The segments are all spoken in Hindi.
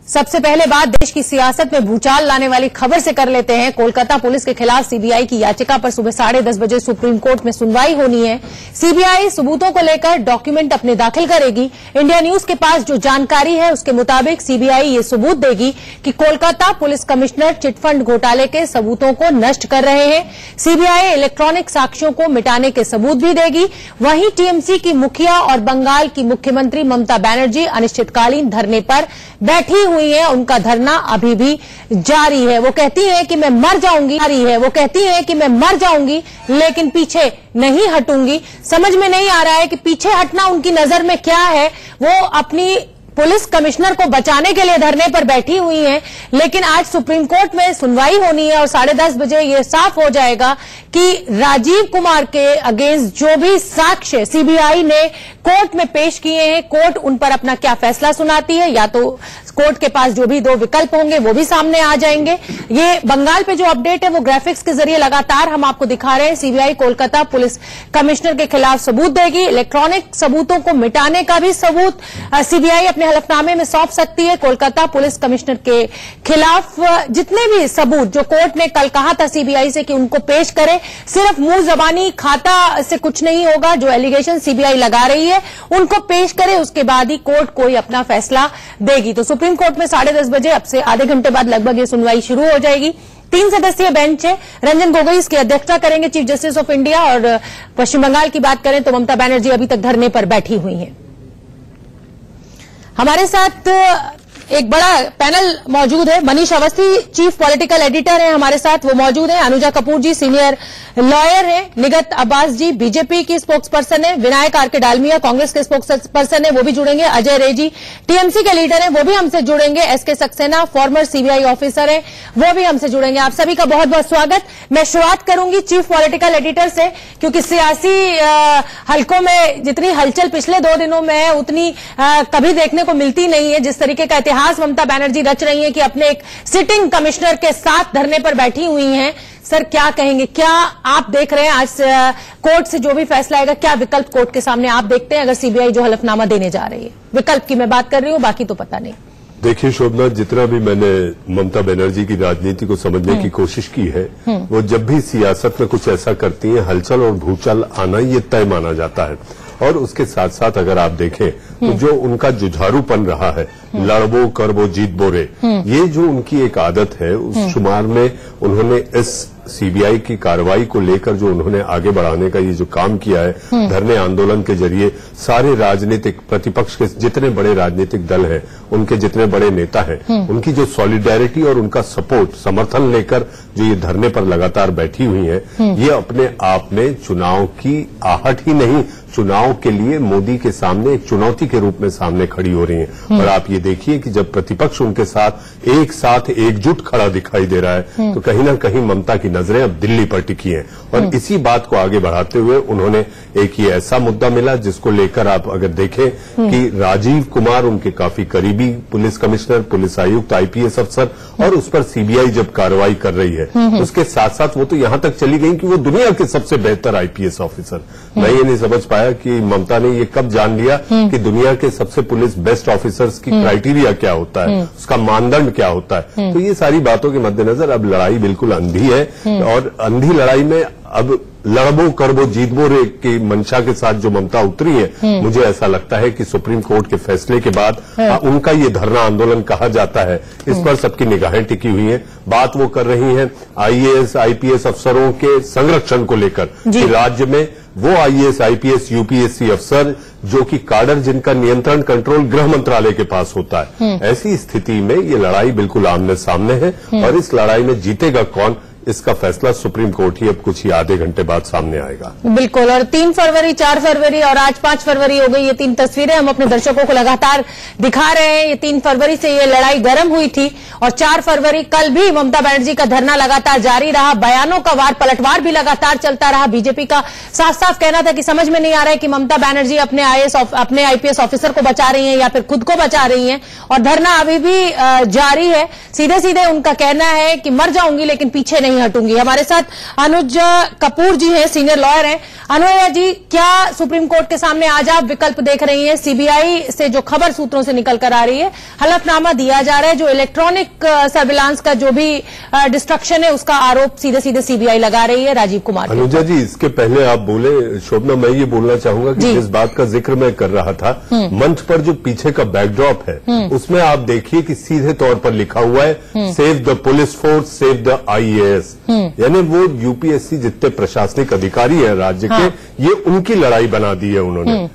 सबसे पहले बात देश की सियासत में भूचाल लाने वाली खबर से कर लेते हैं। कोलकाता पुलिस के खिलाफ सीबीआई की याचिका पर सुबह 10:30 बजे सुप्रीम कोर्ट में सुनवाई होनी है। सीबीआई सबूतों को लेकर डॉक्यूमेंट अपने दाखिल करेगी। इंडिया न्यूज के पास जो जानकारी है उसके मुताबिक सीबीआई ये सबूत देगी कि कोलकाता पुलिस कमिश्नर चिटफंड घोटाले के सबूतों को नष्ट कर रहे हैं। सीबीआई इलेक्ट्रॉनिक साक्ष्यों को मिटाने के सबूत भी देगी। वहीं टीएमसी की मुखिया और बंगाल की मुख्यमंत्री ममता बनर्जी अनिश्चितकालीन धरने पर बैठी हुई है। उनका धरना अभी भी जारी है। वो कहती है कि मैं मर जाऊंगी लेकिन पीछे नहीं हटूंगी। समझ में नहीं आ रहा है कि पीछे हटना उनकी नजर में क्या है। वो अपनी पुलिस कमिश्नर को बचाने के लिए धरने पर बैठी हुई हैं, लेकिन आज सुप्रीम कोर्ट में सुनवाई होनी है और 10:30 बजे ये साफ हो जाएगा कि राजीव कुमार के अगेंस्ट जो भी साक्ष्य सीबीआई ने कोर्ट में पेश किए हैं, कोर्ट उन पर अपना क्या फैसला सुनाती है। या तो कोर्ट के पास जो भी दो विकल्प होंगे वो भी सामने आ जाएंगे। ये बंगाल पे जो अपडेट है वो ग्राफिक्स के जरिए लगातार हम आपको दिखा रहे हैं। सीबीआई कोलकाता पुलिस कमिश्नर के खिलाफ सबूत देगी। इलेक्ट्रॉनिक सबूतों को मिटाने का भी सबूत सीबीआई अपने हलफनामे में सौंप सकती है। कोलकाता पुलिस कमिश्नर के खिलाफ जितने भी सबूत जो कोर्ट ने कल कहा था सीबीआई से कि उनको पेश करे, सिर्फ मुंह जबानी खाता से कुछ नहीं होगा। जो एलिगेशन सीबीआई लगा रही है उनको पेश करे, उसके बाद ही कोर्ट कोई अपना फैसला देगी। तो सुप्रीम कोर्ट में 10:30 बजे अब से आधे घंटे बाद लगभग ये सुनवाई शुरू हो जाएगी। 3 सदस्यीय बेंच है। रंजन गोगोई इसकी अध्यक्षता करेंगे, चीफ जस्टिस ऑफ इंडिया। और पश्चिम बंगाल की बात करें तो ममता बनर्जी अभी तक धरने पर बैठी हुई हैं। हमारे साथ एक बड़ा पैनल मौजूद है। Manish Awasthi chief political editor हैं हमारे साथ, वो मौजूद हैं। अनुजा कपूर जी सीनियर लॉयर हैं। निगत अब्बास जी बीजेपी की स्पोक्स पर्सन है। विनायक आर के डालमिया कांग्रेस के स्पोक्स पर्सन है, वो भी जुड़ेंगे। अजय रे जी टीएमसी के लीडर हैं, वो भी हमसे जुड़ेंगे। SK Saxena former CBI officer हैं, वो भी हमसे जुड़ेंगे। आप सभी का बहुत बहुत स्वागत। मैं शुरुआत करूंगी चीफ पॉलिटिकल एडिटर से, क्योंकि सियासी हलकों में जितनी हलचल पिछले 2 दिनों में है उतनी कभी देखने को मिलती नहीं है। जिस तरीके का इतिहास ममता बनर्जी रच रही है कि अपने एक सिटिंग कमिश्नर के साथ धरने पर बैठी हुई हैं। सर क्या कहेंगे, क्या आप देख रहे हैं आज कोर्ट से जो भी फैसला आएगा, क्या विकल्प कोर्ट के सामने आप देखते हैं अगर सीबीआई जो हलफनामा देने जा रही है? विकल्प की मैं बात कर रही हूं, बाकी तो पता नहीं। देखिए शोभना, जितना भी मैंने ममता बनर्जी की राजनीति को समझने की कोशिश की है, वो जब भी सियासत में कुछ ऐसा करती है, हलचल और भूचाल आना ये तय माना जाता है। और उसके साथ साथ अगर आप देखें तो जो उनका जुझारूपन रहा है, लड़बो करबो जीतबो रे, ये जो उनकी एक आदत है, उस शुमार में उन्होंने इस सीबीआई की कार्रवाई को लेकर जो उन्होंने आगे बढ़ाने का ये जो काम किया है, धरने आंदोलन के जरिए सारे राजनीतिक प्रतिपक्ष के जितने बड़े राजनीतिक दल हैं, उनके जितने बड़े नेता हैं, उनकी जो सॉलिडेरिटी और उनका सपोर्ट समर्थन लेकर जो ये धरने पर लगातार बैठी हुई हैं, ये अपने आप में चुनाव की आहट ही नहीं, चुनाव के लिए मोदी के सामने एक चुनौती के रूप में सामने खड़ी हो रही हैं। और आप ये देखिए कि जब प्रतिपक्ष उनके साथ एकजुट खड़ा दिखाई दे रहा है, तो कहीं ना कहीं ममता की नजरें अब दिल्ली पर टिकी हैं। और इसी बात को आगे बढ़ाते हुए उन्होंने एक ये ऐसा मुद्दा मिला जिसको लेकर आप अगर देखें कि राजीव कुमार उनके काफी करीबी पुलिस कमिश्नर, पुलिस आयुक्त, आईपीएस अफसर, और उस पर सीबीआई जब कार्रवाई कर रही है, उसके साथ साथ वो तो यहां तक चली गई कि वो दुनिया के सबसे बेहतर आईपीएस ऑफिसर। मैं ये नहीं समझ पाया कि ममता ने ये कब जान लिया कि दुनिया के सबसे पुलिस बेस्ट ऑफिसर्स की क्राइटेरिया क्या होता है, उसका मानदंड क्या होता है। तो ये सारी बातों के मद्देनजर अब लड़ाई बिल्कुल अंधी है, और अंधी लड़ाई में अब लड़बो करबो जीतबो रे की मंशा के साथ जो ममता उतरी है, मुझे ऐसा लगता है कि सुप्रीम कोर्ट के फैसले के बाद उनका ये धरना आंदोलन कहा जाता है, इस पर सबकी निगाहें टिकी हुई हैं। बात वो कर रही हैं आईएएस आईपीएस अफसरों के संरक्षण को लेकर कि राज्य में वो आईएएस आईपीएस यूपीएससी अफसर जो कि काडर जिनका नियंत्रण कंट्रोल गृह मंत्रालय के पास होता है, ऐसी स्थिति में ये लड़ाई बिल्कुल आमने सामने है। और इस लड़ाई में जीतेगा कौन, इसका फैसला सुप्रीम कोर्ट ही अब कुछ ही आधे घंटे बाद सामने आएगा। बिल्कुल। और 3 फरवरी, 4 फरवरी और आज 5 फरवरी हो गई, ये 3 तस्वीरें हम अपने दर्शकों को लगातार दिखा रहे हैं। ये 3 फरवरी से ये लड़ाई गर्म हुई थी और 4 फरवरी कल भी ममता बनर्जी का धरना लगातार जारी रहा। बयानों का वार पलटवार भी लगातार चलता रहा। बीजेपी का साफ साफ कहना था कि समझ में नहीं आ रहा है कि ममता बनर्जी अपने आईपीएस ऑफिसर को बचा रही हैं या फिर खुद को बचा रही हैं, और धरना अभी भी जारी है। सीधे सीधे उनका कहना है कि मर जाऊंगी लेकिन पीछे नहीं नहीं हटूंगी। हमारे साथ अनुज कपूर जी हैं, सीनियर लॉयर हैं। अनुज जी, क्या सुप्रीम कोर्ट के सामने आज आप विकल्प देख रही हैं? सीबीआई से जो खबर सूत्रों से निकल कर आ रही है, हलफनामा दिया जा रहा है, जो इलेक्ट्रॉनिक सर्विलांस का जो भी डिस्ट्रक्शन है उसका आरोप सीधे सीधे सीबीआई लगा रही है राजीव कुमार। अनुजा जी, इसके पहले आप बोले, शोभना, मैं ये बोलना चाहूंगा कि जिस बात का जिक्र मैं कर रहा था, मंच पर जो पीछे का बैकड्रॉप है उसमें आप देखिए कि सीधे तौर पर लिखा हुआ है save the police force, save the IAS. यानी वो यूपीएससी जितने प्रशासनिक अधिकारी हैं राज्य के, ये उनकी लड़ाई बना दी है उन्होंने।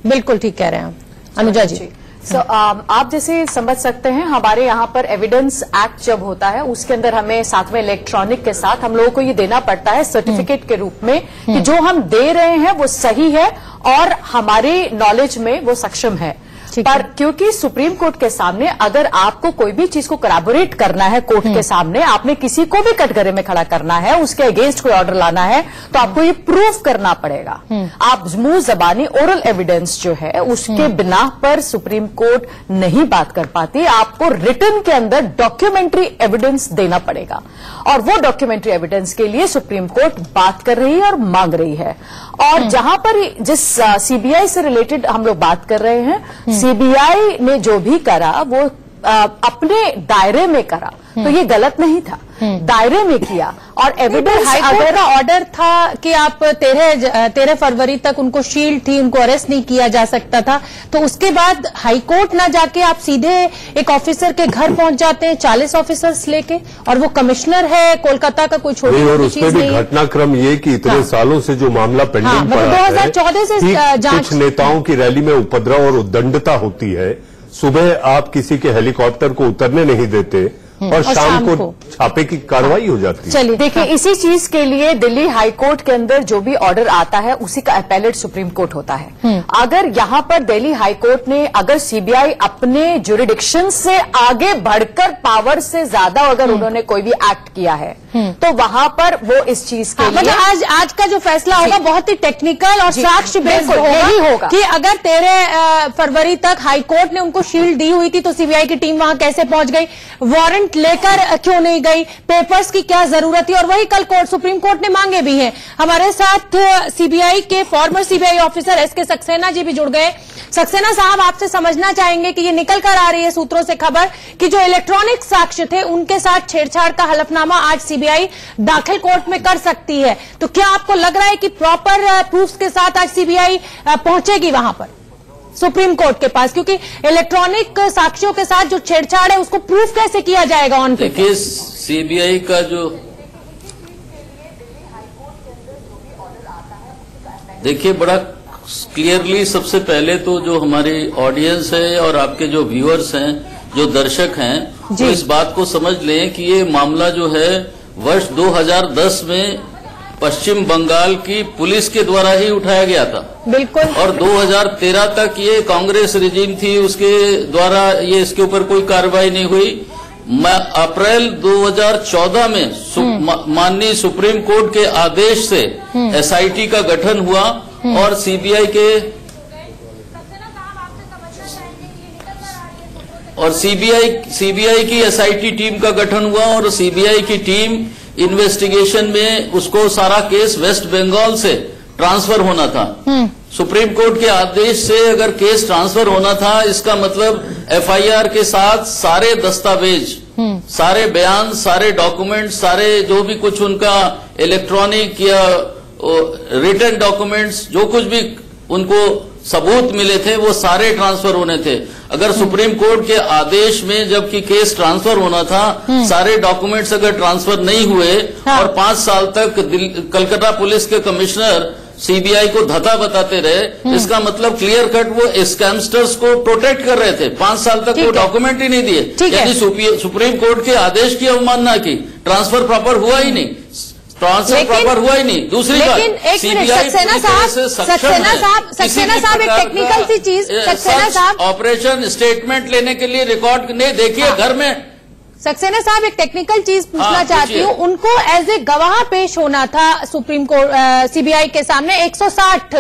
बिल्कुल ठीक कह रहे हैं आप अनुजा जी। आप जैसे समझ सकते हैं, हमारे यहाँ पर एविडेंस एक्ट जब होता है उसके अंदर हमें साथ में इलेक्ट्रॉनिक के साथ हम लोगों को ये देना पड़ता है सर्टिफिकेट के रूप में कि जो हम दे रहे हैं वो सही है और हमारे नॉलेज में वो सक्षम है। पर क्योंकि सुप्रीम कोर्ट के सामने अगर आपको कोई भी चीज को कराबोरेट करना है कोर्ट के सामने, आपने किसी को भी कटघरे में खड़ा करना है, उसके अगेंस्ट कोई ऑर्डर लाना है, तो आपको ये प्रूफ करना पड़ेगा। आप मुंह जबानी ओरल एविडेंस जो है उसके बिना पर सुप्रीम कोर्ट नहीं बात कर पाती। आपको रिटन के अंदर डॉक्यूमेंट्री एविडेंस देना पड़ेगा और वो डॉक्यूमेंट्री एविडेंस के लिए सुप्रीम कोर्ट बात कर रही है और मांग रही है। और जहां पर जिस सीबीआई से रिलेटेड हम लोग बात कर रहे हैं, सीबीआई ने जो भी करा वो अपने दायरे में करा, तो ये गलत नहीं था, दायरे में किया। और एविडेंस हाईकोर्ट का ऑर्डर था कि आप 13 फरवरी तक उनको शील्ड थी, उनको अरेस्ट नहीं किया जा सकता था, तो उसके बाद हाईकोर्ट ना जाके आप सीधे एक ऑफिसर के घर पहुंच जाते हैं 40 ऑफिसर्स लेके, और वो कमिश्नर है कोलकाता का, कोई छोटी और उसमें भी घटनाक्रम ये कि इतने सालों से जो मामला पेंडिंग पड़ा है, 2014 से जांच, कुछ नेताओं की रैली में उपद्रव और उद्दंडता होती है, सुबह आप किसी के हेलीकॉप्टर को उतरने नहीं देते और शाम को छापे की कार्रवाई हो जाती है। चलिए देखिए, इसी चीज के लिए दिल्ली हाईकोर्ट के अंदर जो भी ऑर्डर आता है उसी का अपीलेट सुप्रीम कोर्ट होता है। अगर यहां पर दिल्ली हाईकोर्ट ने, अगर सीबीआई अपने ज्यूरिडिक्शन से आगे बढ़कर पावर से ज्यादा अगर उन्होंने कोई भी एक्ट किया है, तो वहां पर वो इस चीज के लिए, मतलब आज का जो फैसला होगा बहुत ही टेक्निकल और साक्ष्य बेस्ड होगा कि अगर 13 फरवरी तक हाईकोर्ट ने उनको शील्ड दी हुई थी तो सीबीआई की टीम वहां कैसे पहुंच गई, वारंट लेकर क्यों नहीं गई, पेपर्स की क्या जरूरत थी, और वही कल सुप्रीम कोर्ट ने मांगे भी हैं। हमारे साथ सीबीआई के former CBI officer SK Saxena ji भी जुड़ गए। सक्सेना साहब, आपसे समझना चाहेंगे कि ये निकल कर आ रही है सूत्रों से खबर कि जो इलेक्ट्रॉनिक साक्ष्य थे उनके साथ छेड़छाड़ का हलफनामा आज सीबीआई दाखिल कोर्ट में कर सकती है, तो क्या आपको लग रहा है कि प्रॉपर प्रूफ्स के साथ आज सीबीआई पहुंचेगी वहां पर सुप्रीम कोर्ट के पास? क्योंकि इलेक्ट्रॉनिक साक्ष्यों के साथ जो छेड़छाड़ है उसको प्रूफ कैसे किया जाएगा ऑन पेपर? देखिए, सीबीआई का जो, देखिए बड़ा क्लियरली, सबसे पहले तो जो हमारी ऑडियंस है और आपके जो व्यूअर्स हैं, जो दर्शक हैं, वो इस बात को समझ लें कि ये मामला जो है वर्ष 2010 में पश्चिम बंगाल की पुलिस के द्वारा ही उठाया गया था। बिल्कुल। और 2013 तक ये कांग्रेस रिजीम थी, उसके द्वारा ये इसके ऊपर कोई कार्रवाई नहीं हुई। अप्रैल 2014 में माननीय सुप्रीम कोर्ट के आदेश से एसआईटी का गठन हुआ और सीबीआई की एसआईटी टीम का गठन हुआ और सीबीआई की टीम इन्वेस्टिगेशन में उसको सारा केस वेस्ट बंगाल से ट्रांसफर होना था। सुप्रीम कोर्ट के आदेश से अगर केस ट्रांसफर होना था, इसका मतलब एफआईआर के साथ सारे दस्तावेज, सारे बयान, सारे डॉक्यूमेंट, सारे जो भी कुछ उनका इलेक्ट्रॉनिक या रिटन डॉक्यूमेंट्स, जो कुछ भी उनको सबूत मिले थे, वो सारे ट्रांसफर होने थे। अगर सुप्रीम कोर्ट के आदेश में जबकि केस ट्रांसफर होना था, सारे डॉक्यूमेंट्स अगर ट्रांसफर नहीं हुए और 5 साल तक कलकत्ता पुलिस के कमिश्नर सीबीआई को धता बताते रहे, इसका मतलब क्लियर कट वो स्कैमस्टर्स को प्रोटेक्ट कर रहे थे। 5 साल तक वो डॉक्यूमेंट ही नहीं दिए, यानी सुप्रीम कोर्ट के आदेश की अवमानना की। ट्रांसफर प्रॉपर हुआ ही नहीं, ट्रांसफर प्रॉपर हुआ ही नहीं। दूसरी बात, सीबीआई सक्सेना साहब एक टेक्निकल सी चीज, सक्सेना साहब ऑपरेशन स्टेटमेंट लेने के लिए रिकॉर्ड नहीं, देखिए घर में। सक्सेना साहब एक टेक्निकल चीज पूछना चाहती हूँ, उनको एज ए गवाह पेश होना था सुप्रीम कोर्ट सीबीआई के सामने 160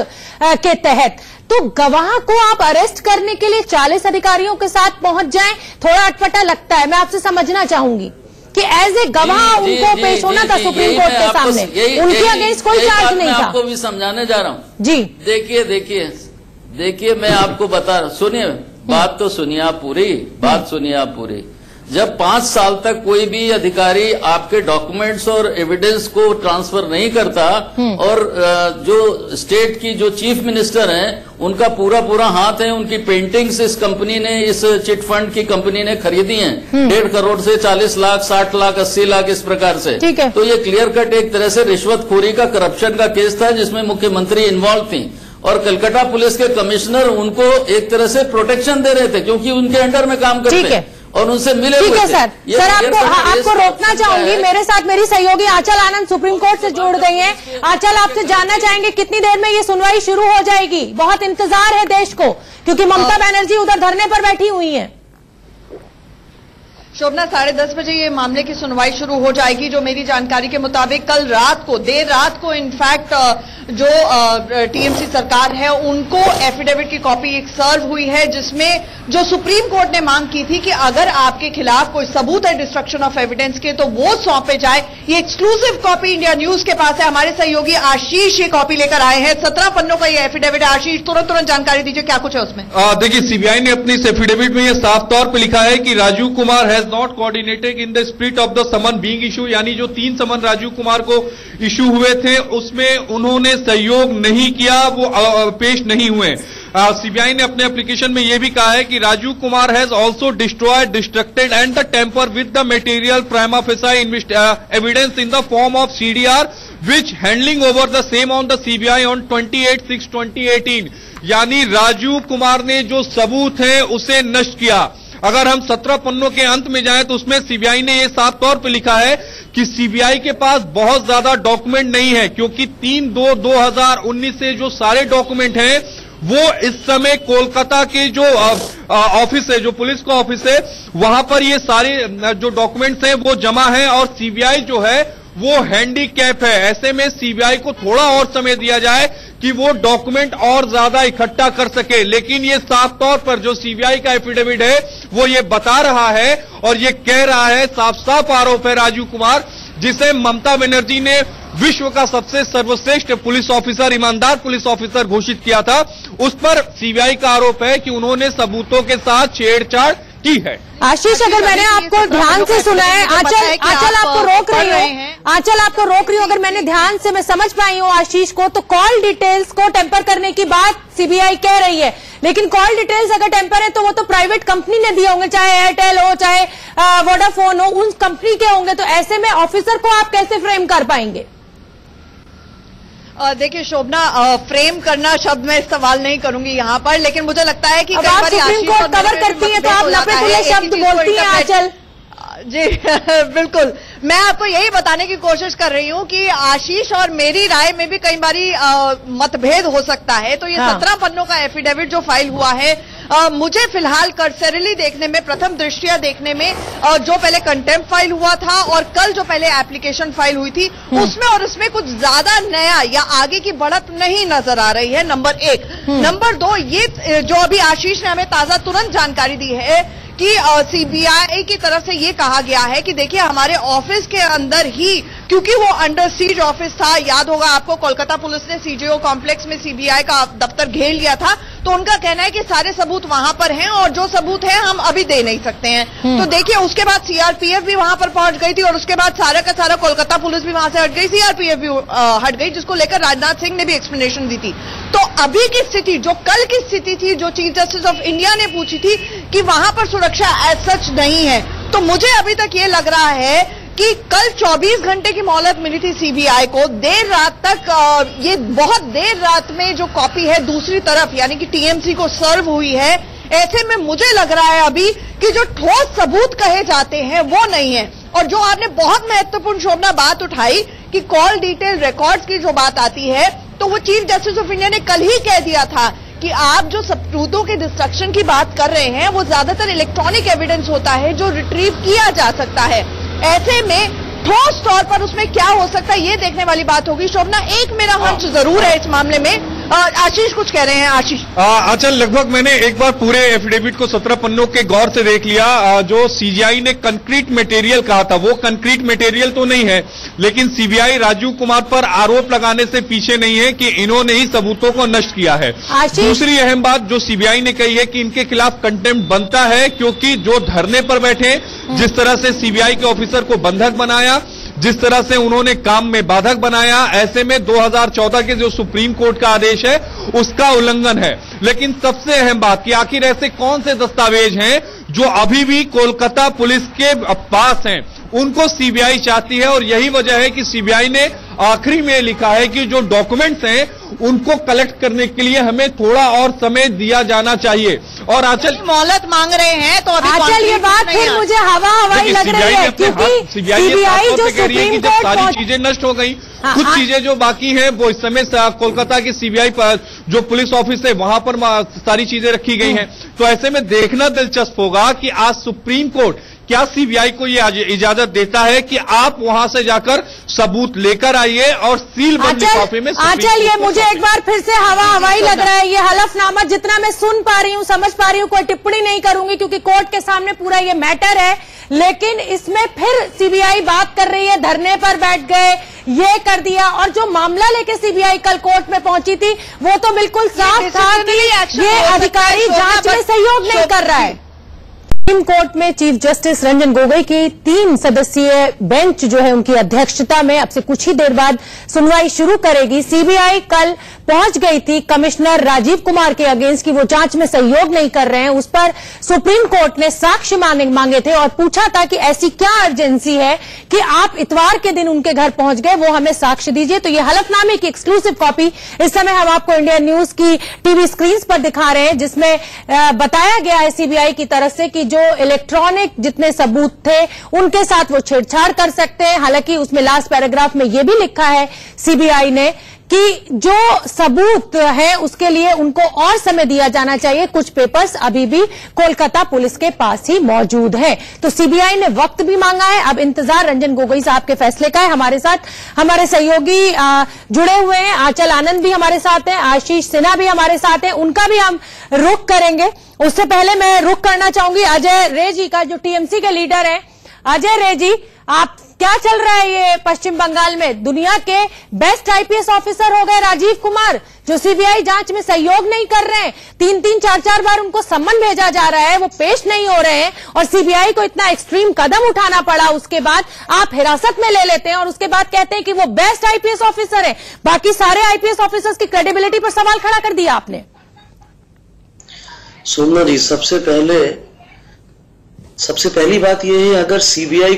के तहत, तो गवाह को आप अरेस्ट करने के लिए 40 अधिकारियों के साथ पहुंच जाएं, थोड़ा अटपटा लगता है। मैं आपसे समझना चाहूंगी कि एज ए गवाह उनको पेश होना था सुप्रीम कोर्ट के सामने, उनके अगेंस्ट कोई चार्ज नहीं था। आपको भी समझाने जा रहा हूँ जी। देखिए मैं आपको बता रहा हूँ, सुनिए बात तो सुनिए आप पूरी, बात सुनिए आप पूरी। जब 5 साल तक कोई भी अधिकारी आपके डॉक्यूमेंट्स और एविडेंस को ट्रांसफर नहीं करता और जो स्टेट की जो चीफ मिनिस्टर हैं उनका पूरा हाथ है, उनकी पेंटिंग्स इस कंपनी ने, इस चिट फंड की कंपनी ने खरीदी हैं 1.5 करोड़ से 40 लाख 60 लाख 80 लाख इस प्रकार से। तो ये क्लियर कट एक तरह से रिश्वतखोरी का, करप्शन का केस था जिसमें मुख्यमंत्री इन्वॉल्व थी और कलकत्ता पुलिस के कमिश्नर उनको एक तरह से प्रोटेक्शन दे रहे थे क्योंकि उनके अंडर में काम करते हैं और उनसे मिले हुए थे। ठीक है सर, आपको रोकना चाहूंगी। मेरे साथ मेरी सहयोगी आंचल आनंद सुप्रीम कोर्ट से जुड़ गई हैं। आंचल, आपसे जानना चाहेंगे कितनी देर में ये सुनवाई शुरू हो जाएगी? बहुत इंतजार है देश को क्योंकि ममता बनर्जी उधर धरने पर बैठी हुई हैं। शोभना, 10:30 बजे ये मामले की सुनवाई शुरू हो जाएगी। जो मेरी जानकारी के मुताबिक कल रात को, देर रात को इनफैक्ट जो टीएमसी सरकार है उनको एफिडेविट की कॉपी एक सर्व हुई है जिसमें जो सुप्रीम कोर्ट ने मांग की थी कि अगर आपके खिलाफ कोई सबूत है डिस्ट्रक्शन ऑफ एविडेंस के तो वो सौंपे जाए। ये एक्सक्लूसिव कॉपी इंडिया न्यूज के पास है। हमारे सहयोगी आशीष ये कॉपी लेकर आए हैं। 17 पन्नों का ये एफिडेविट है। आशीष, तुरंत जानकारी दीजिए क्या कुछ है उसमें। देखिए, सीबीआई ने अपनी इस एफिडेविट में ये साफ तौर पर लिखा है कि Rajiv Kumar has not coordinated in the spirit of the summon being issue, यानी जो 3 समन राजीव कुमार को इशू हुए थे उसमें उन्होंने सहयोग नहीं किया, वो पेश नहीं हुए। सीबीआई ने अपने एप्लीकेशन में यह भी कहा है कि Rajiv Kumar has also destroyed, distracted and the temper with the material prima facie evidence in the form of CDR which handling over the same on the CBI on 28/6/2018। यानी राजीव कुमार ने जो सबूत है उसे नष्ट किया। अगर हम 17 पन्नों के अंत में जाएं तो उसमें सीबीआई ने यह साफ तौर पर लिखा है कि सीबीआई के पास बहुत ज्यादा डॉक्यूमेंट नहीं है क्योंकि 3/2/2019 से जो सारे डॉक्यूमेंट हैं वो इस समय कोलकाता के जो ऑफिस है, जो पुलिस का ऑफिस है, वहां पर ये सारे जो डॉक्यूमेंट्स हैं वो जमा है और सीबीआई जो है वो हैंडीकैप है। ऐसे में सीबीआई को थोड़ा और समय दिया जाए कि वो डॉक्यूमेंट और ज्यादा इकट्ठा कर सके। लेकिन ये साफ तौर पर जो सीबीआई का एफिडेविट है वो ये बता रहा है और ये कह रहा है, साफ आरोप है राजीव कुमार, जिसे ममता बनर्जी ने विश्व का सबसे सर्वश्रेष्ठ पुलिस ऑफिसर, ईमानदार पुलिस ऑफिसर घोषित किया था, उस पर सीबीआई का आरोप है कि उन्होंने सबूतों के साथ छेड़छाड़ की है। आशीष, अगर मैंने आपको ध्यान से सुना है, आंचल आपको रोक रही हूँ, आंचल आपको रोक रही हूँ, अगर मैंने ध्यान से मैं समझ पाई हूँ आशीष को, तो कॉल डिटेल्स को टेम्पर करने की बात सीबीआई कह रही है। लेकिन कॉल डिटेल्स अगर टेम्पर है तो वो तो प्राइवेट कंपनी ने दिए होंगे, चाहे एयरटेल हो चाहे वोडाफोन हो, उन कंपनी के होंगे। तो ऐसे में ऑफिसर को आप कैसे फ्रेम कर पाएंगे? देखिए शोभना, फ्रेम करना शब्द मैं इस्तेमाल नहीं करूंगी यहाँ पर, लेकिन मुझे लगता है कि अब आप सुप्रीम कोर्ट कवर करती हैं तो आप नपे-तुले शब्द बोलती हैं आंचल। जी बिल्कुल, मैं आपको यही बताने की कोशिश कर रही हूँ कि आशीष और मेरी राय में भी कई बारी मतभेद हो सकता है। तो ये 17 पन्नों का एफिडेविट जो फाइल हुआ है, मुझे फिलहाल कर्सरली देखने में, प्रथम दृष्टिया देखने में, जो पहले कंटेम्प्ट फाइल हुआ था और कल जो पहले एप्लीकेशन फाइल हुई थी उसमें और इसमें कुछ ज्यादा नया या आगे की बढ़त नहीं नजर आ रही है, नंबर 1। नंबर 2, ये जो अभी आशीष ने हमें ताजा तुरंत जानकारी दी है कि सीबीआई की तरफ से ये कहा गया है कि देखिए हमारे ऑफिस के अंदर ही, क्योंकि वो अंडर सीज ऑफिस था, याद होगा आपको कोलकाता पुलिस ने सीजीओ कॉम्प्लेक्स में सीबीआई का दफ्तर घेर लिया था, तो उनका कहना है कि सारे सबूत वहां पर हैं और जो सबूत हैं हम अभी दे नहीं सकते हैं। तो देखिए उसके बाद सीआरपीएफ भी वहां पर पहुंच गई थी और उसके बाद सारा का सारा कोलकाता पुलिस भी वहां से हट गई, सीआरपीएफ भी हट गई, जिसको लेकर राजनाथ सिंह ने भी एक्सप्लेनेशन दी थी। तो अभी की स्थिति, जो कल की स्थिति थी, जो चीफ जस्टिस ऑफ इंडिया ने पूछी थी कि वहां पर सुरक्षा एज सच नहीं है, तो मुझे अभी तक ये लग रहा है कि कल 24 घंटे की मोहलत मिली थी सीबीआई को, देर रात तक, ये बहुत देर रात में जो कॉपी है दूसरी तरफ यानी कि टीएमसी को सर्व हुई है। ऐसे में मुझे लग रहा है अभी कि जो ठोस सबूत कहे जाते हैं वो नहीं है। और जो आपने बहुत महत्वपूर्ण शोभना बात उठाई कि कॉल डिटेल रिकॉर्ड्स की जो बात आती है, तो वो चीफ जस्टिस ऑफ इंडिया ने कल ही कह दिया था कि आप जो सबूतों के डिस्ट्रक्शन की बात कर रहे हैं वो ज्यादातर इलेक्ट्रॉनिक एविडेंस होता है जो रिट्रीव किया जा सकता है। ऐसे में ठोस तौर पर उसमें क्या हो सकता है ये देखने वाली बात होगी। शोभना, एक मेरा hunch जरूर है इस मामले में आशीष कुछ कह रहे हैं। आशीष, अच्छा, लगभग मैंने एक बार पूरे एफिडेविट को 17 पन्नों के गौर से देख लिया। जो सीबीआई ने कंक्रीट मटेरियल कहा था वो कंक्रीट मटेरियल तो नहीं है, लेकिन सीबीआई राजीव कुमार पर आरोप लगाने से पीछे नहीं है कि इन्होंने ही सबूतों को नष्ट किया है। दूसरी अहम बात जो सीबीआई ने कही है कि इनके खिलाफ कंटेम्प्ट बनता है, क्योंकि जो धरने पर बैठे, जिस तरह से सीबीआई के ऑफिसर को बंधक बनाया, जिस तरह से उन्होंने काम में बाधक बनाया, ऐसे में 2014 के जो सुप्रीम कोर्ट का आदेश है उसका उल्लंघन है। लेकिन सबसे अहम बात कि आखिर ऐसे कौन से दस्तावेज हैं जो अभी भी कोलकाता पुलिस के पास हैं, उनको सीबीआई चाहती है। और यही वजह है कि सीबीआई ने आखिरी में लिखा है कि जो डॉक्यूमेंट्स हैं उनको कलेक्ट करने के लिए हमें थोड़ा और समय दिया जाना चाहिए। और आंचल मोहलत मांग रहे हैं, तो अभी आंचल ये बात फिर मुझे हवाई लग रही है, क्योंकि सीबीआई जो सुप्रीम जब सारी चीजें नष्ट हो गई, कुछ चीजें जो बाकी हैं वो इस समय कोलकाता की सीबीआई पर जो पुलिस ऑफिस है वहां पर सारी चीजें रखी गई हैं। तो ऐसे में देखना दिलचस्प होगा कि आज सुप्रीम कोर्ट क्या सीबीआई को ये इजाजत देता है कि आप वहां से जाकर सबूत लेकर आइए और सील बंद लिफाफे में। आंचल, ये मुझे एक बार फिर से हवाई लग रहा है। ये हलफनामा जितना मैं सुन पा रही हूँ, समझ पा रही हूँ, कोई टिप्पणी नहीं करूंगी क्योंकि कोर्ट के सामने पूरा ये मैटर है, लेकिन इसमें फिर सीबीआई बात कर रही है, धरने पर बैठ गए, ये कर दिया। और जो मामला लेके सीबीआई कल कोर्ट में पहुंची थी वो तो बिल्कुल साफ था कि ये अधिकारी जांच में सहयोग नहीं कर रहा है। सुप्रीम कोर्ट में चीफ जस्टिस रंजन गोगोई की 3 सदस्यीय बेंच जो है उनकी अध्यक्षता में अब से कुछ ही देर बाद सुनवाई शुरू करेगी। सीबीआई कल पहुंच गई थी कमिश्नर राजीव कुमार के अगेंस्ट कि वो जांच में सहयोग नहीं कर रहे हैं। उस पर सुप्रीम कोर्ट ने साक्ष्य मांगे थे और पूछा था कि ऐसी क्या अर्जेंसी है कि आप इतवार के दिन उनके घर पहुंच गए, वो हमें साक्ष्य दीजिए। तो ये हलफनामे की एक्सक्लूसिव कॉपी इस समय हम आपको इंडिया न्यूज की टीवी स्क्रीन पर दिखा रहे हैं, जिसमें बताया गया है सीबीआई की तरफ से कि जो इलेक्ट्रॉनिक जितने सबूत थे उनके साथ वो छेड़छाड़ कर सकते हैं। हालांकि उसमें लास्ट पैराग्राफ में यह भी लिखा है सीबीआई ने कि जो सबूत है उसके लिए उनको और समय दिया जाना चाहिए, कुछ पेपर्स अभी भी कोलकाता पुलिस के पास ही मौजूद है। तो सीबीआई ने वक्त भी मांगा है, अब इंतजार रंजन गोगोई साहब के फैसले का है। हमारे साथ हमारे सहयोगी जुड़े हुए हैं, आंचल आनंद भी हमारे साथ हैं, आशीष सिन्हा भी हमारे साथ हैं, उनका भी हम रुख करेंगे। उससे पहले मैं रुख करना चाहूंगी अजय रे जी का, जो टीएमसी के लीडर हैं। अजय रे जी, आप क्या चल रहा है ये पश्चिम बंगाल में? दुनिया के बेस्ट आईपीएस ऑफिसर हो गए राजीव कुमार, जो सीबीआई जांच में सहयोग नहीं कर रहे हैं। 3-3, 4-4 बार उनको सम्मन भेजा जा रहा है, वो पेश नहीं हो रहे हैं और सीबीआई को इतना एक्सट्रीम कदम उठाना पड़ा। उसके बाद आप हिरासत में ले लेते हैं और उसके बाद कहते हैं कि वो बेस्ट आईपीएस ऑफिसर है। बाकी सारे आईपीएस ऑफिसर्स की क्रेडिबिलिटी पर सवाल खड़ा कर दिया आपने। सोमना जी, सबसे पहली बात यह है, अगर सीबीआई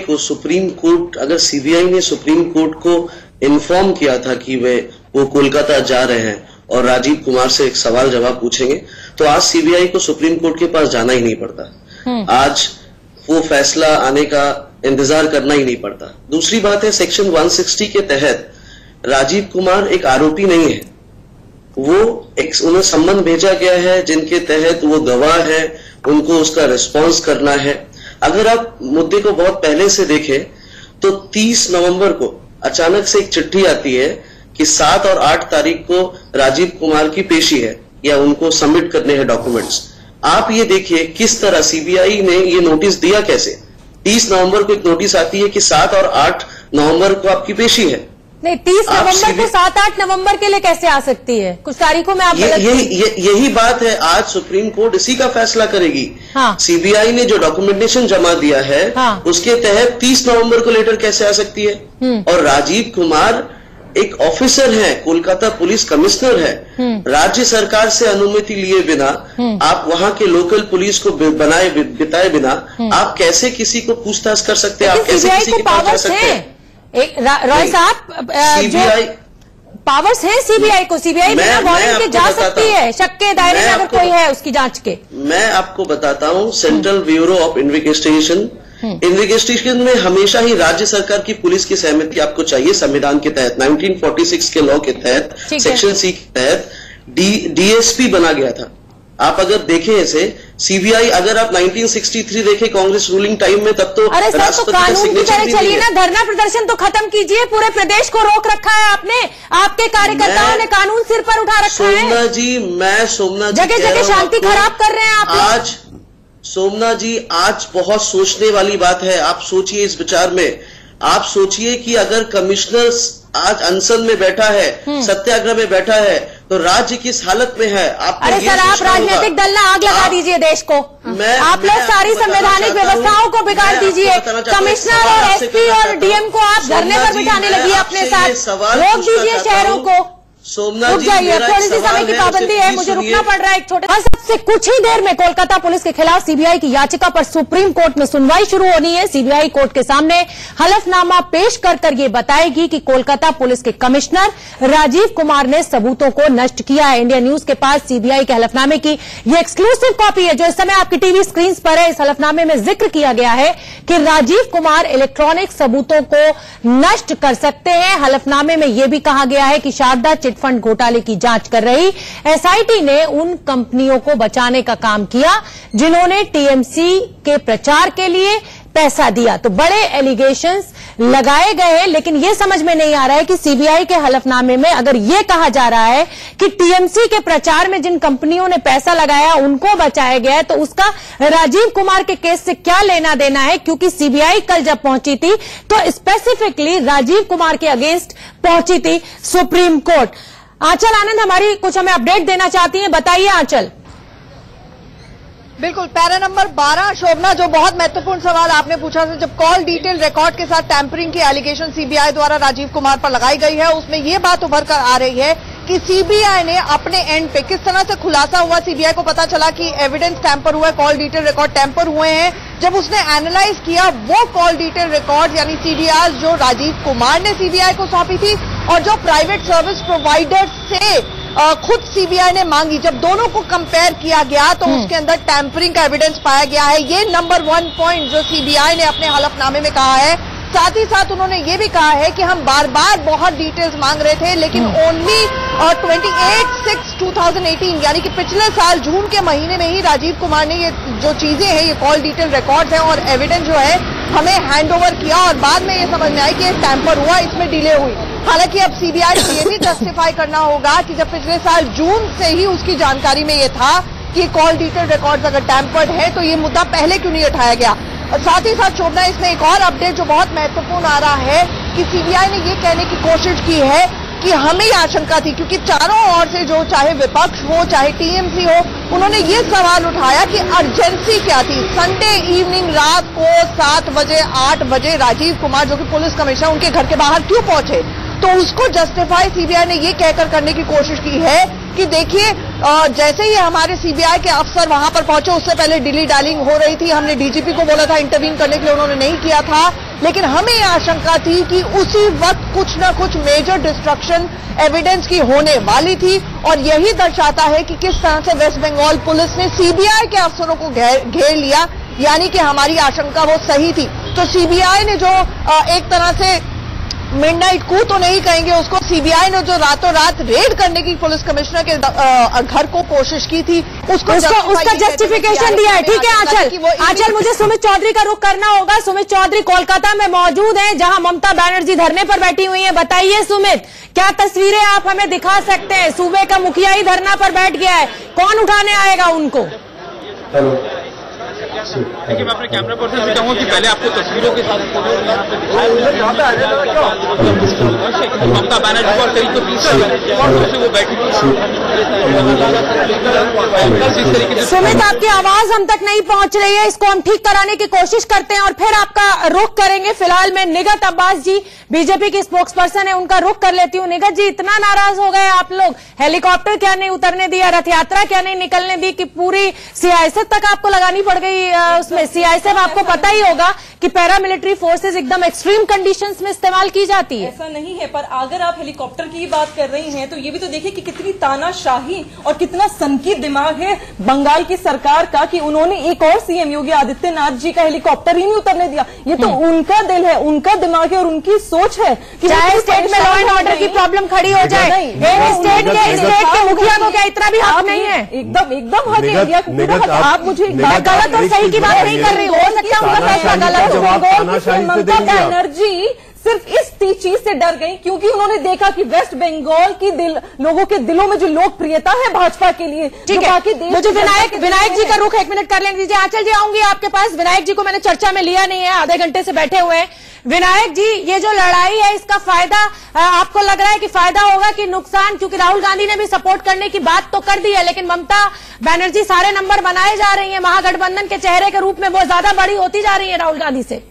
ने सुप्रीम कोर्ट को इन्फॉर्म किया था कि वो कोलकाता जा रहे हैं और राजीव कुमार से एक सवाल जवाब पूछेंगे, तो आज सीबीआई को सुप्रीम कोर्ट के पास जाना ही नहीं पड़ता। आज वो फैसला आने का इंतजार करना ही नहीं पड़ता। दूसरी बात है, सेक्शन 160 के तहत राजीव कुमार एक आरोपी नहीं है, उन्हें सम्मन भेजा गया है जिनके तहत वो गवाह है, उनको उसका रिस्पॉन्स करना है। अगर आप मुद्दे को बहुत पहले से देखें तो 30 नवंबर को अचानक से एक चिट्ठी आती है कि 7 और 8 तारीख को राजीव कुमार की पेशी है या उनको सबमिट करने हैं डॉक्यूमेंट्स। आप ये देखिए किस तरह सीबीआई ने ये नोटिस दिया कैसे। 30 नवंबर को एक नोटिस आती है कि 7 और 8 नवंबर को आपकी पेशी है। नहीं, 30 नवंबर को 7-8 नवंबर के लिए कैसे आ सकती है? कुछ तारीखों में आप यही बात है, आज सुप्रीम कोर्ट इसी का फैसला करेगी। हाँ। सीबीआई ने जो डॉक्यूमेंटेशन जमा दिया है, हाँ, उसके तहत 30 नवंबर को लेटर कैसे आ सकती है? और राजीव कुमार एक ऑफिसर है, कोलकाता पुलिस कमिश्नर है, राज्य सरकार से अनुमति लिए बिना, आप वहां के लोकल पुलिस को बिताए बिना आप कैसे किसी को पूछताछ कर सकते हैं? आप कैसे किसी के पास जा सकते हैं? रॉय साहब, सीबीआई पावर्स है सीबीआई को, सीबीआई बिना वारंट के जा सकती है, शक के दायरे में अगर कोई है उसकी जांच के। मैं आपको बताता हूं, सेंट्रल ब्यूरो ऑफ इन्वेस्टिगेशन में हमेशा ही राज्य सरकार की पुलिस की सहमति आपको चाहिए। संविधान के तहत 1946 के लॉ के तहत सेक्शन C के तहत डीएसपी बना गया था। आप अगर देखें इसे, सीबीआई अगर आप 1963 देखें कांग्रेस रूलिंग टाइम में, तब तो अरे सर, तो कानून की तरह चलिए ना, धरना प्रदर्शन तो खत्म कीजिए। पूरे प्रदेश को रोक रखा है आपने, आपके कार्यकर्ताओं ने कानून सिर पर उठा रखा है। सोमनाथ जी, मैं सोमनाथ जी जगह जगह शांति खराब कर रहे हैं आप आज। सोमनाथ जी, आज बहुत सोचने वाली बात है। आप सोचिए इस विचार में, आप सोचिए कि अगर कमिश्नर आज अनशन में बैठा है, सत्याग्रह में बैठा है, तो राज्य किस हालत में है। अरे सर, आप राजनीतिक दल ना आग लगा दीजिए देश को। आप लोग सारी संवैधानिक व्यवस्थाओं को बिगाड़ दीजिए। कमिश्नर और एसपी और डीएम को आप धरने पर बिठाने लगी अपने साथ, रोक दीजिए शहरों को। सोमनाथ जी, जाइए, थोड़ी सी समय की पाबंदी है, मुझे रुकना पड़ रहा है एक छोटे। सबसे कुछ ही देर में कोलकाता पुलिस के खिलाफ सीबीआई की याचिका पर सुप्रीम कोर्ट में सुनवाई शुरू होनी है। सीबीआई कोर्ट के सामने हलफनामा पेश कर ये बताएगी कि कोलकाता पुलिस के कमिश्नर राजीव कुमार ने सबूतों को नष्ट किया है। इंडिया न्यूज के पास सीबीआई के हलफनामे की ये एक्सक्लूसिव कॉपी है जो इस समय आपकी टीवी स्क्रीन पर है। इस हलफनामे में जिक्र किया गया है कि राजीव कुमार इलेक्ट्रॉनिक सबूतों को नष्ट कर सकते हैं। हलफनामे में यह भी कहा गया है कि शारदा चिटफंड घोटाले की जांच कर रही एसआईटी ने उन कंपनियों को बचाने का काम किया जिन्होंने टीएमसी के प्रचार के लिए पैसा दिया। तो बड़े एलिगेशंस लगाए गए हैं, लेकिन यह समझ में नहीं आ रहा है कि सीबीआई के हलफनामे में अगर यह कहा जा रहा है कि टीएमसी के प्रचार में जिन कंपनियों ने पैसा लगाया उनको बचाया गया है, तो उसका राजीव कुमार के केस से क्या लेना देना है। क्योंकि सीबीआई कल जब पहुंची थी तो स्पेसिफिकली राजीव कुमार के अगेंस्ट पहुंची थी सुप्रीम कोर्ट। आंचल आनंद हमारी कुछ हमें अपडेट देना चाहती हैं, बताइए आंचल। बिल्कुल, पैरा नंबर 12 शोभना, जो बहुत महत्वपूर्ण सवाल आपने पूछा था, जब कॉल डिटेल रिकॉर्ड के साथ टैंपरिंग की एलिगेशन सीबीआई द्वारा राजीव कुमार पर लगाई गई है, उसमें ये बात उभर कर आ रही है कि सीबीआई ने अपने एंड पे किस तरह से खुलासा हुआ। सीबीआई को पता चला कि एविडेंस टैंपर हुआ है, कॉल डिटेल रिकॉर्ड टैंपर हुए हैं। जब उसने एनालाइज किया वो कॉल डिटेल रिकॉर्ड यानी सीडीआर जो राजीव कुमार ने सीबीआई को सौंपी थी और जो प्राइवेट सर्विस प्रोवाइडर से खुद सीबीआई ने मांगी, जब दोनों को कंपेयर किया गया तो उसके अंदर टैंपरिंग का एविडेंस पाया गया है। ये नंबर 1 पॉइंट जो सीबीआई ने अपने हलफनामे में कहा है। साथ ही साथ उन्होंने ये भी कहा है कि हम बार बार बहुत डिटेल्स मांग रहे थे, लेकिन ओनली 28/6/2018 यानी कि पिछले साल जून के महीने में ही राजीव कुमार ने ये जो चीजें हैं, ये कॉल डिटेल रिकॉर्ड्स हैं और एविडेंस जो है हमें हैंड ओवर किया और बाद में ये समझ में आई कि टैंपर हुआ, इसमें डिले हुई। हालांकि अब सीबीआई को ये भी जस्टिफाई करना होगा कि जब पिछले साल जून से ही उसकी जानकारी में ये था कि कॉल डिटेल रिकॉर्ड्स अगर टैंपर्ड है तो ये मुद्दा पहले क्यों नहीं उठाया गया। और साथ ही साथ शोभना, इसमें एक और अपडेट जो बहुत महत्वपूर्ण आ रहा है कि सीबीआई ने ये कहने की कोशिश की है कि हमें आशंका थी, क्योंकि चारों ओर से जो चाहे विपक्ष हो चाहे टीएमसी हो, उन्होंने ये सवाल उठाया कि अर्जेंसी क्या थी। संडे इवनिंग रात को 7 बजे 8 बजे राजीव कुमार जो कि पुलिस कमिश्नर उनके घर के बाहर क्यों पहुंचे, तो उसको जस्टिफाई सीबीआई ने ये कहकर करने की कोशिश की है कि देखिए जैसे ही हमारे सीबीआई के अफसर वहां पर पहुंचे उससे पहले डिली डालिंग हो रही थी। हमने डीजीपी को बोला था इंटरवीन करने के लिए, उन्होंने नहीं किया था, लेकिन हमें आशंका थी कि उसी वक्त कुछ न कुछ मेजर डिस्ट्रक्शन एविडेंस की होने वाली थी। और यही दर्शाता है कि किस तरह से वेस्ट बंगाल पुलिस ने सीबीआई के अफसरों को घेर लिया, यानी कि हमारी आशंका वो सही थी। तो सीबीआई ने जो एक तरह से मिडनाइट कू तो नहीं कहेंगे उसको, सीबीआई ने जो रातों रात रेड करने की पुलिस कमिश्नर के घर को कोशिश की थी उसका जस्टिफिकेशन दिया है। ठीक है आंचल, मुझे सुमित चौधरी का रुख करना होगा। सुमित चौधरी कोलकाता में मौजूद हैं जहां ममता बनर्जी धरने पर बैठी हुई हैं। बताइए सुमित, क्या तस्वीरें आप हमें दिखा सकते हैं? सूबे का मुखिया ही धरना पर बैठ गया है, कौन उठाने आएगा उनको? देखिए, मैं अपने कैमरा पर्सन से कहूँगा कि पहले आपको तस्वीरों के साथ ममता बनर्जी और करीब 30 वो बैठी। सुमित, आपकी आवाज हम तक नहीं पहुंच रही है, इसको हम ठीक कराने की कोशिश करते हैं और फिर आपका रुख करेंगे। फिलहाल मैं निगत अब्बास जी, बीजेपी की स्पोक्स पर्सन है, उनका रुख कर लेती हूँ। निगत जी, इतना नाराज हो गए आप लोग, हेलीकॉप्टर क्या नहीं उतरने दिया, रथ यात्रा क्या नहीं निकलने दी, कि पूरी सियासत तक आपको लगानी पड़ गई उसमें। सीआईएसएफ आपको पता ही होगा कि पैरामिलिट्री फोर्सेस एकदम एक्सट्रीम कंडीशंस में इस्तेमाल की जाती है? ऐसा नहीं है, पर अगर आप हेलीकॉप्टर की बात कर रही हैं तो ये भी तो देखिए कि कितनी तानाशाही और कितना सनकी दिमाग है बंगाल की सरकार का कि उन्होंने एक और सीएम योगी आदित्यनाथ जी का हेलीकॉप्टर ही नहीं उतरने दिया। ये तो उनका दिल है, उनका दिमाग है और उनकी सोच है कि चाहे स्टेट में लॉ एंड ऑर्डर की प्रॉब्लम खड़ी हो जाए, स्टेट के मुखिया को क्या इतना भी हक नहीं है? एकदम हक है इंडिया को। आप मुझे गलत और सही की बात नहीं कर रही, हो सकता है उनका फैसला गलत हो। ममता बनर्जी सिर्फ इस चीज से डर गई क्योंकि उन्होंने देखा कि वेस्ट बंगाल की लोगों के दिलों में जो लोकप्रियता है भाजपा के लिए, ठीक है। मुझे विनायक जी का रुख 1 मिनट कर लेने दीजिए। आंचल जी आऊंगी आपके पास। विनायक जी को मैंने चर्चा में लिया नहीं है, आधे घंटे से बैठे हुए हैं। विनायक जी, ये जो लड़ाई है इसका फायदा आपको लग रहा है कि फायदा होगा कि नुकसान? क्योंकि राहुल गांधी ने भी सपोर्ट करने की बात तो कर दी है, लेकिन ममता बनर्जी सारे नंबर बनाए जा रही है, महागठबंधन के चेहरे के रूप में वो ज्यादा बड़ी होती जा रही है राहुल गांधी से।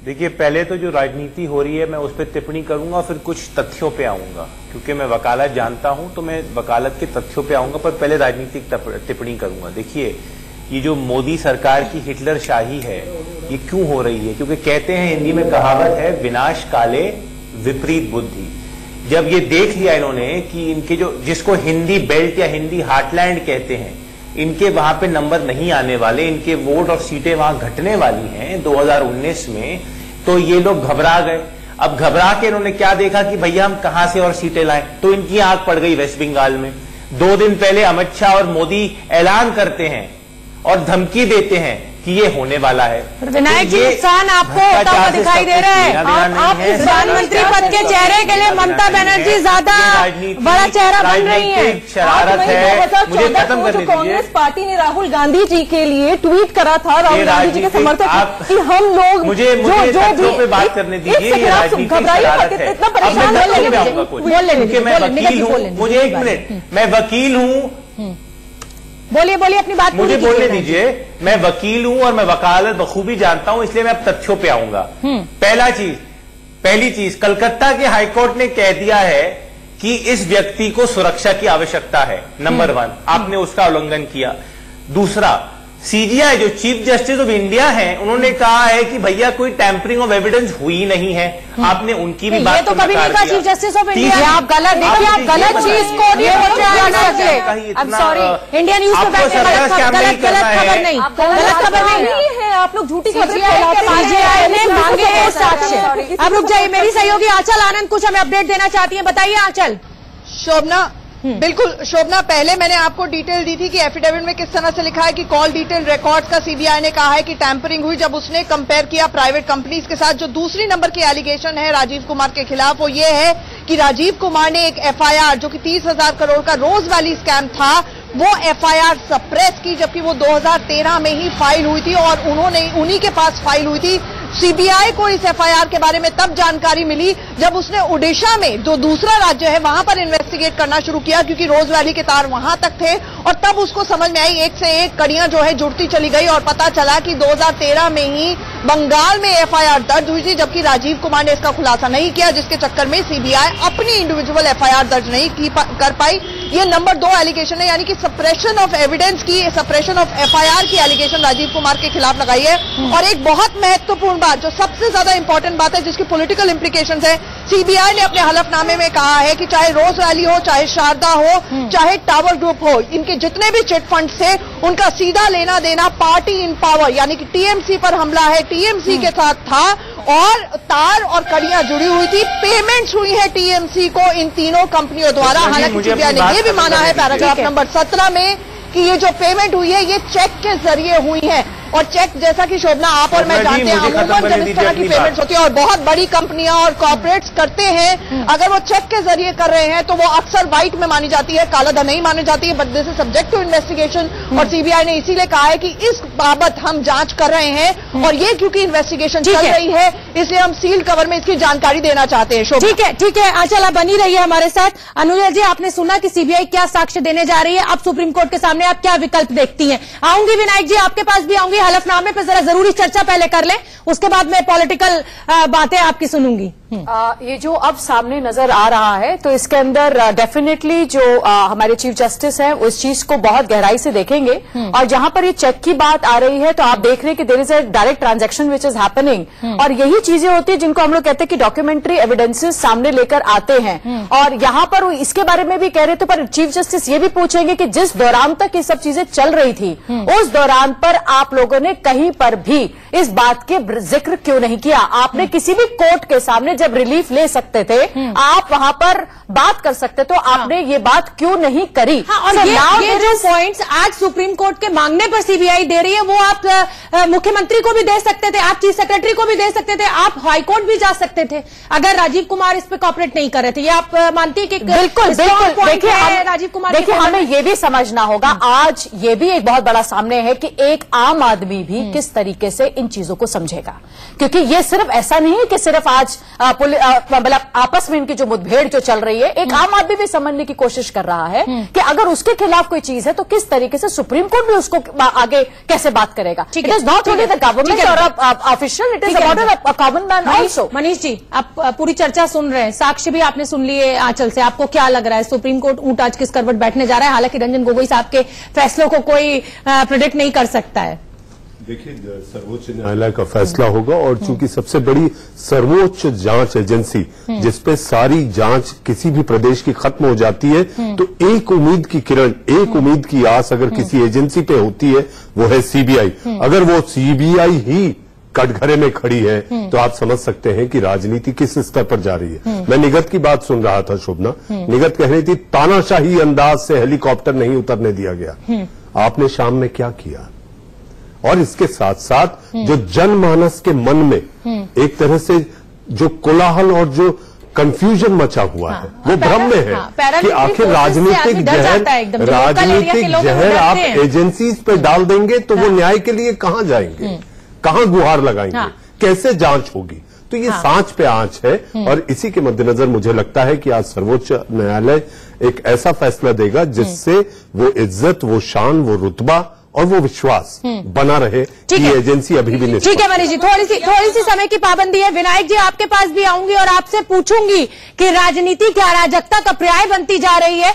देखिए, पहले तो जो राजनीति हो रही है मैं उस पर टिप्पणी करूंगा, फिर कुछ तथ्यों पे आऊंगा, क्योंकि मैं वकालत जानता हूं तो मैं वकालत के तथ्यों पे आऊंगा, पर पहले राजनीतिक टिप्पणी करूंगा। देखिए, ये जो मोदी सरकार की हिटलर शाही है ये क्यों हो रही है? क्योंकि कहते हैं, हिंदी में कहावत है, विनाश काले विपरीत बुद्धि। जब ये देख लिया इन्होंने कि इनके जो जिसको हिंदी बेल्ट या हिंदी हार्टलैंड कहते हैं, इनके वहां पे नंबर नहीं आने वाले, इनके वोट और सीटें वहां घटने वाली हैं 2019 में, तो ये लोग घबरा गए। अब घबरा के इन्होंने क्या देखा कि भैया हम कहां से और सीटें लाएं, तो इनकी आंख पड़ गई वेस्ट बंगाल में। 2 दिन पहले अमित शाह और मोदी ऐलान करते हैं और धमकी देते हैं कि ये होने वाला है। विनायक जी, नुकसान आपको होता हुआ दिखाई दे रहा है। आप प्रधानमंत्री पद के चेहरे के लिए ममता बनर्जी ज्यादा बड़ा चेहरा बन रही है। शरारत है। मुझे खत्म करने दीजिए। कांग्रेस पार्टी ने राहुल गांधी जी के लिए ट्वीट करा था, राहुल गांधी जी के समर्थक, कि हम लोग मुझे तथ्यों पे बात करने दीजिए। ये राजनीतिक शरारत है। इतना परेशान मैं वकील हूँ, मुझे 1 मिनट, मैं वकील हूँ, बोलिए अपनी बात मुझे बोलने दीजिए। मैं वकील हूं और मैं वकालत बखूबी जानता हूं, इसलिए मैं अब तथ्यों पे आऊंगा। पहली चीज, कलकत्ता के हाईकोर्ट ने कह दिया है कि इस व्यक्ति को सुरक्षा की आवश्यकता है, नंबर 1, आपने उसका उल्लंघन किया। दूसरा, सीजीआई जो चीफ जस्टिस ऑफ इंडिया हैं, उन्होंने कहा है कि भैया कोई टैंपरिंग ऑफ एविडेंस हुई नहीं है। आपने उनकी भी बात तो कभी नहीं कहा चीफ जस्टिस ऑफ इंडिया। आप गलत देखिए, आप गलत चीज को नहीं सॉरी, इंडिया न्यूज पे बैठे गलत खबर नहीं है। आप लोग झूठी खबरें ने मांगे हैं साक्ष्य। अब रुक जाइए, मेरी सहयोगी आंचल आनंद कुछ हमें अपडेट देना चाहती है, बताइए आंचल। शोभना, बिल्कुल शोभना, पहले मैंने आपको डिटेल दी थी कि एफिडेविट में किस तरह से लिखा है कि कॉल डिटेल रिकॉर्ड का सीबीआई ने कहा है कि टैंपरिंग हुई। जब उसने कंपेयर किया प्राइवेट कंपनीज के साथ, जो दूसरी नंबर की एलिगेशन है राजीव कुमार के खिलाफ, वो ये है कि राजीव कुमार ने एक एफआईआर जो कि 30,000 करोड़ का रोज वैली स्कैम था, वो एफआईआर सप्रेस की, जबकि वो 2013 में ही फाइल हुई थी और उन्हीं के पास फाइल हुई थी। सीबीआई को इस एफआईआर के बारे में तब जानकारी मिली जब उसने ओडिशा में, जो दूसरा राज्य है, वहां पर इन्वेस्टिगेट करना शुरू किया, क्योंकि रोज वैली के तार वहां तक थे। और तब उसको समझ में आई, एक से एक कड़ियां जो है जुड़ती चली गई और पता चला कि 2013 में ही बंगाल में एफआईआर दर्ज हुई थी, जबकि राजीव कुमार ने इसका खुलासा नहीं किया, जिसके चक्कर में सीबीआई अपनी इंडिविजुअल एफआईआर दर्ज नहीं कर पाई। ये नंबर 2 एलिगेशन है, यानी कि सप्रेशन ऑफ एविडेंस की, सप्रेशन ऑफ एफआईआर की एलिगेशन राजीव कुमार के खिलाफ लगाई है। और एक बहुत महत्वपूर्ण बात, जो सबसे ज्यादा इंपॉर्टेंट बात है, जिसकी पॉलिटिकल इंप्लीकेशंस है, सीबीआई ने अपने हलफनामे में कहा है कि चाहे रोज वैली हो, चाहे शारदा हो, चाहे टावर ग्रुप हो, इनके जितने भी चिट फंड थे, उनका सीधा लेना देना पार्टी इन पावर यानी कि टीएमसी पर हमला है, टीएमसी के साथ था और तार और कड़ियां जुड़ी हुई थी। पेमेंट्स हुई है टीएमसी को इन तीनों कंपनियों द्वारा। हालांकि सीबीआई ने यह भी माना है पैराग्राफ नंबर 17 में कि ये जो पेमेंट हुई है ये चेक के जरिए हुई है। और चेक, जैसा कि शोभना आप और मैं जानते हैं, अमूमन जब इस तरह की पेमेंट्स होती है और बहुत बड़ी कंपनियां और कॉर्पोरेट्स करते हैं, अगर वो चेक के जरिए कर रहे हैं तो वो अक्सर व्हाइट में मानी जाती है, काला धन नहीं मानी जाती है। But this is subject to investigation और सीबीआई ने इसीलिए कहा है कि इस बाबत हम जांच कर रहे हैं और ये क्योंकि इन्वेस्टिगेशन चल रही है, इसलिए हम सील कवर में इसकी जानकारी देना चाहते हैं। ठीक है आंचल, आप बनी रही है हमारे साथ। अनुजा जी, आपने सुना कि सीबीआई क्या साक्ष्य देने जा रही है, अब सुप्रीम कोर्ट के सामने आप क्या विकल्प देखती हैं? आऊंगी विनायक जी, आपके पास भी आऊंगी। हलफनामे पे जरा जरूरी चर्चा पहले कर लें, उसके बाद मैं पॉलिटिकल बातें आपकी सुनूंगी। ये जो अब सामने नजर आ रहा है तो इसके अंदर डेफिनेटली जो हमारे चीफ जस्टिस हैं उस चीज को बहुत गहराई से देखेंगे और जहां पर ये चेक की बात आ रही है तो आप देख रहे हैं कि there is a direct transaction which is happening और यही चीजें होती है जिनको हम लोग कहते हैं कि डॉक्यूमेंट्री एविडेंसेस सामने लेकर आते हैं और यहां पर इसके बारे में भी कह रहे थे पर चीफ जस्टिस ये भी पूछेंगे कि जिस दौरान तक ये सब चीजें चल रही थी उस दौरान पर आप लोगों ने कहीं पर भी इस बात के जिक्र क्यों नहीं किया। आपने किसी भी कोर्ट के सामने जब रिलीफ ले सकते थे आप वहां पर बात कर सकते तो आपने ये बात क्यों नहीं करी। और ये जो पॉइंट्स आज सुप्रीम कोर्ट के मांगने पर सीबीआई दे रही है वो आप मुख्यमंत्री को भी दे सकते थे, आप चीफ सेक्रेटरी को भी दे सकते थे, आप हाईकोर्ट भी जा सकते थे अगर राजीव कुमार इस पे कॉपरेट नहीं कर रहे थे। ये आप मानती है कि बिल्कुल देखिए राजीव कुमार, देखिए हमें ये भी समझना होगा आज ये भी एक बहुत बड़ा सामने है कि एक आम आदमी भी किस तरीके से इन चीजों को समझेगा क्योंकि ये सिर्फ ऐसा नहीं है कि सिर्फ आज मतलब आपस में इनकी जो मुठभेड़ जो चल रही है एक आम आदमी भी समझने की कोशिश कर रहा है कि अगर उसके खिलाफ कोई चीज है तो किस तरीके से सुप्रीम कोर्ट भी उसको आगे कैसे बात करेगा। It is not only the government और official, it is about a common man also. Manish ji आप पूरी चर्चा सुन रहे हैं, साक्ष्य भी आपने सुन लिए आंचल से, आपको क्या लग रहा है सुप्रीम कोर्ट ऊंट आज किस करवट बैठने जा रहा है? हालांकि रंजन गोगोई साहब के फैसलों को कोई प्रेडिक्ट नहीं कर सकता है। देखिए सर्वोच्च न्यायालय का फैसला होगा और चूंकि सबसे बड़ी सर्वोच्च जांच एजेंसी जिसपे सारी जांच किसी भी प्रदेश की खत्म हो जाती है तो एक उम्मीद की किरण, एक उम्मीद की आस अगर किसी एजेंसी पे होती है वो है सीबीआई। अगर वो सीबीआई ही कटघरे में खड़ी है तो आप समझ सकते हैं कि राजनीति किस स्तर पर जा रही है। मैं निगत की बात सुन रहा था शोभना, निगत कह रही थी तानाशाही अंदाज से हेलीकॉप्टर नहीं उतरने दिया गया। आपने शाम में क्या किया? और इसके साथ साथ जो जनमानस के मन में एक तरह से जो कोलाहल और जो कंफ्यूजन मचा हुआ है वो भ्रम में है कि आखिर राजनीतिक जहर आप एजेंसीज पे डाल देंगे तो वो न्याय के लिए कहां जाएंगे, कहां गुहार लगाएंगे, कैसे जांच होगी। तो ये सांच पे आंच है और इसी के मद्देनजर मुझे लगता है कि आज सर्वोच्च न्यायालय एक ऐसा फैसला देगा जिससे वो इज्जत, वो शान, वो रुतबा और वो विश्वास बना रहे कि एजेंसी अभी भी नहीं। ठीक है मनीष जी, थोड़ी सी समय की पाबंदी है। विनायक जी आपके पास भी आऊंगी और आपसे पूछूंगी कि राजनीति क्या अराजकता का पर्याय बनती जा रही है।